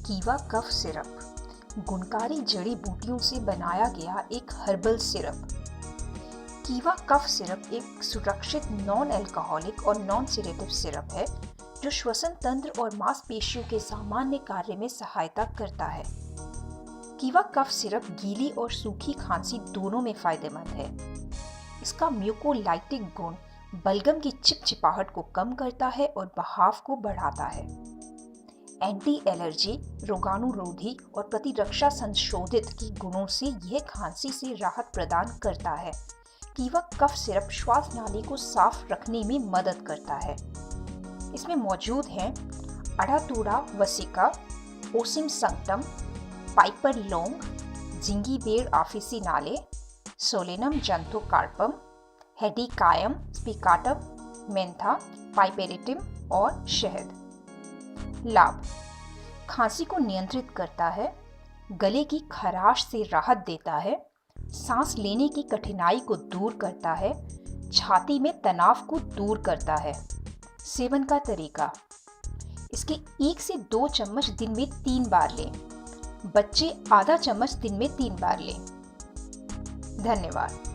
कीवा cough syrup गुणकारी जड़ी बूटियों से बनाया गया एक हर्बल सिरप। कीवा कफ सिरप एक सुरक्षित नॉन अल्कोहलिक और नॉन सीडेटिव सिरप है जो श्वसन तंत्र और मांसपेशियों के सामान्य कार्य में सहायता करता है। कीवा कफ सिरप गीली और सूखी खांसी दोनों में फायदेमंद है। इसका म्यूकोलाइटिक गुण बलगम की चिपचिपाहट को कम करता है और बहाव को बढ़ाता है। एंटी एलर्जी, रोगाणुरोधी और प्रतिरक्षा संशोधित के गुणों से यह खांसी से राहत प्रदान करता है। कीवा कफ सिरप श्वास नाली को साफ रखने में मदद करता है। इसमें मौजूद हैं अडातुरा वसिका, ओसिम संक्टम, पाइपर लौंग, जिंगीबेर ऑफिसिनाले, सोलेनम जंथोकार्पम, हेडिकायम स्पिकाटम, मेंथा, पाइपेरेटिम और शहद। लाभ: खांसी को नियंत्रित करता है, गले की खराश से राहत देता है, सांस लेने की कठिनाई को दूर करता है, छाती में तनाव को दूर करता है। सेवन का तरीका: इसके 1 से 2 चम्मच दिन में 3 बार लें। बच्चे आधा चम्मच दिन में 3 बार लें। धन्यवाद।